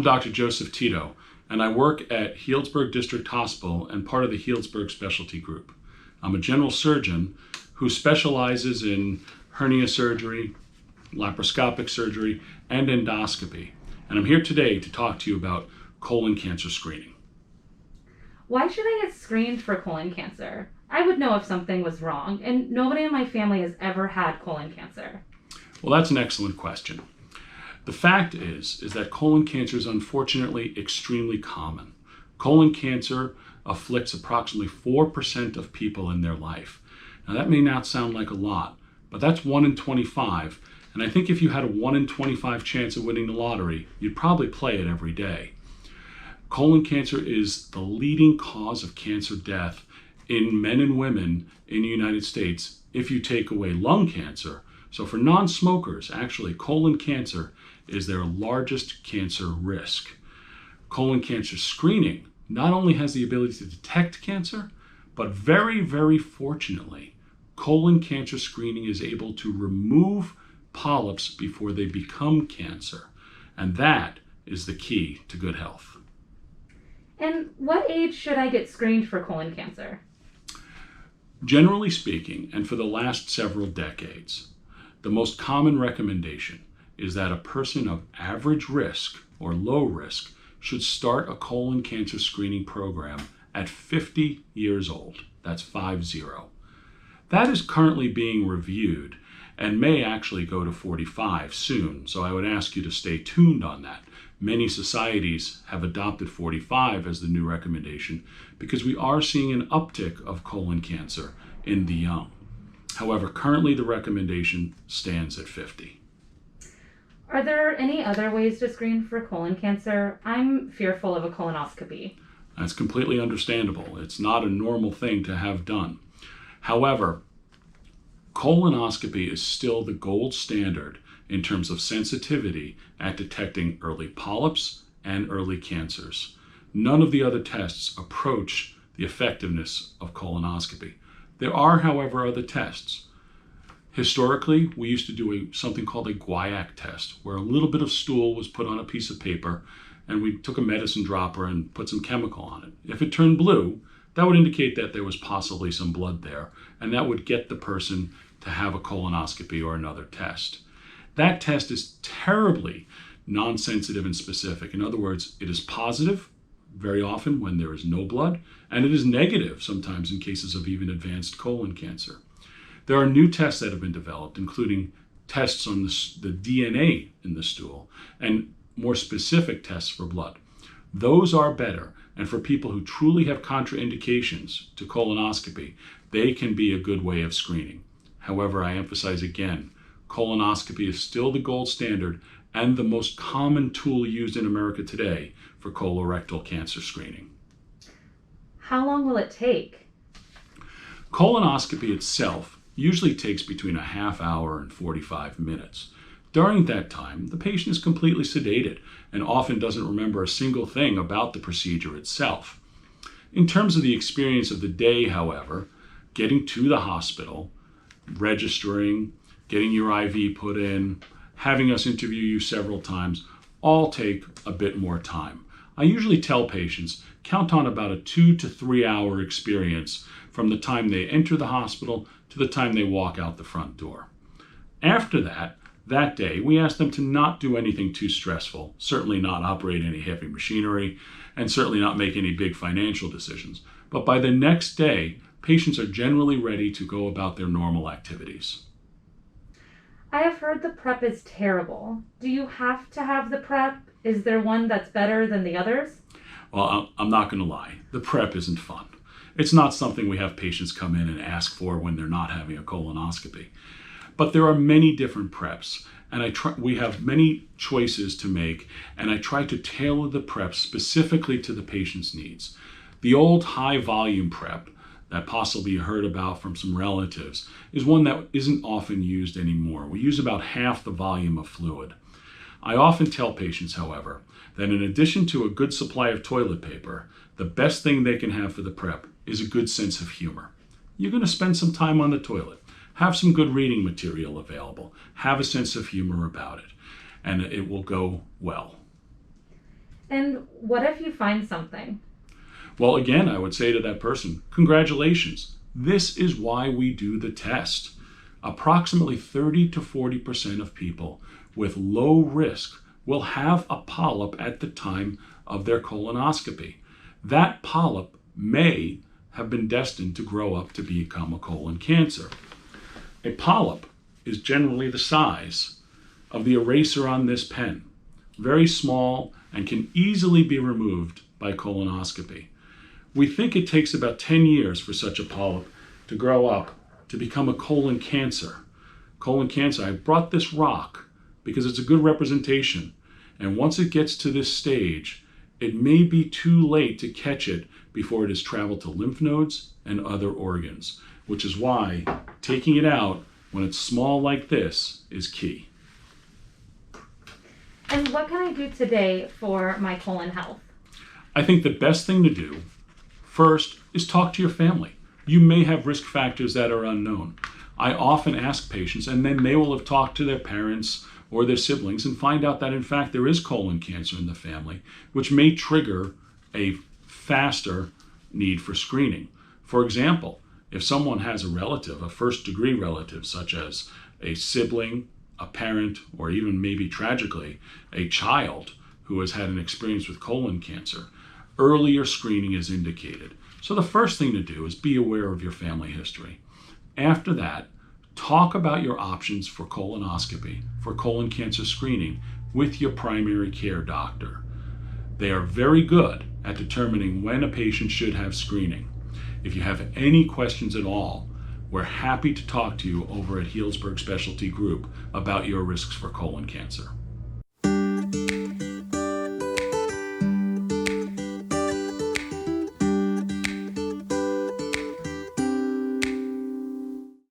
Dr. Joseph Tito, and I work at Healdsburg District Hospital and part of the Healdsburg Specialty Group. I'm a general surgeon who specializes in hernia surgery, laparoscopic surgery, and endoscopy. And I'm here today to talk to you about colon cancer screening. Why should I get screened for colon cancer? I would know if something was wrong, and nobody in my family has ever had colon cancer. Well, that's an excellent question. The fact is that colon cancer is unfortunately extremely common. Colon cancer afflicts approximately 4% of people in their life. Now that may not sound like a lot, but that's 1 in 25. And I think if you had a 1 in 25 chance of winning the lottery, you'd probably play it every day. Colon cancer is the leading cause of cancer death in men and women in the United States if you take away lung cancer. So for non-smokers, actually, colon cancer is their largest cancer risk. Colon cancer screening not only has the ability to detect cancer, but very, very fortunately, colon cancer screening is able to remove polyps before they become cancer. And that is the key to good health. And what age should I get screened for colon cancer? Generally speaking, and for the last several decades, the most common recommendation is that a person of average risk or low risk should start a colon cancer screening program at 50 years old. That's 50. That is currently being reviewed and may actually go to 45 soon. So I would ask you to stay tuned on that. Many societies have adopted 45 as the new recommendation because we are seeing an uptick of colon cancer in the young. However, currently the recommendation stands at 50. Are there any other ways to screen for colon cancer? I'm fearful of a colonoscopy. That's completely understandable. It's not a normal thing to have done. However, colonoscopy is still the gold standard in terms of sensitivity at detecting early polyps and early cancers. None of the other tests approach the effectiveness of colonoscopy. There are, however, other tests. Historically, we used to do something called a guaiac test, where a little bit of stool was put on a piece of paper, and we took a medicine dropper and put some chemical on it. If it turned blue, that would indicate that there was possibly some blood there, and that would get the person to have a colonoscopy or another test. That test is terribly non-sensitive and specific. In other words, it is positive very often when there is no blood, and it is negative sometimes in cases of even advanced colon cancer. There are new tests that have been developed, including tests on the DNA in the stool and more specific tests for blood. Those are better, and for people who truly have contraindications to colonoscopy, they can be a good way of screening. However, I emphasize again, colonoscopy is still the gold standard and the most common tool used in America today for colorectal cancer screening. How long will it take? Colonoscopy itself usually takes between a half hour and 45 minutes. During that time, the patient is completely sedated and often doesn't remember a single thing about the procedure itself. In terms of the experience of the day, however, getting to the hospital, registering, getting your IV put in, having us interview you several times, all take a bit more time. I usually tell patients, count on about a 2 to 3 hour experience from the time they enter the hospital to the time they walk out the front door. After that day, we ask them to not do anything too stressful, certainly not operate any heavy machinery, and certainly not make any big financial decisions. But by the next day, patients are generally ready to go about their normal activities. I have heard the prep is terrible. Do you have to have the prep? Is there one that's better than the others? Well, I'm not going to lie. The prep isn't fun. It's not something we have patients come in and ask for when they're not having a colonoscopy. But there are many different preps, and we have many choices to make, and I try to tailor the prep specifically to the patient's needs. The old high volume prep that possibly you heard about from some relatives is one that isn't often used anymore. We use about half the volume of fluid. I often tell patients, however, that in addition to a good supply of toilet paper, the best thing they can have for the prep is a good sense of humor. You're going to spend some time on the toilet. Have some good reading material available. Have a sense of humor about it, and it will go well. And what if you find something? Well, again, I would say to that person, congratulations. This is why we do the test. Approximately 30 to 40% of people with low risk will have a polyp at the time of their colonoscopy. That polyp may have been destined to grow up to become a colon cancer. A polyp is generally the size of the eraser on this pen, very small and can easily be removed by colonoscopy. We think it takes about 10 years for such a polyp to grow up to become a colon cancer. Colon cancer, I brought this rock because it's a good representation. And once it gets to this stage, it may be too late to catch it before it has traveled to lymph nodes and other organs, which is why taking it out when it's small like this is key. And what can I do today for my colon health? I think the best thing to do first is talk to your family. You may have risk factors that are unknown. I often ask patients, and then they will have talked to their parents or their siblings and find out that in fact there is colon cancer in the family, which may trigger a faster need for screening. For example, if someone has a relative, a first-degree relative, such as a sibling, a parent, or even maybe tragically, a child who has had an experience with colon cancer, earlier screening is indicated. So the first thing to do is be aware of your family history. After that, talk about your options for colonoscopy, for colon cancer screening with your primary care doctor. They are very good at determining when a patient should have screening. If you have any questions at all, we're happy to talk to you over at Healdsburg Specialty Group about your risks for colon cancer.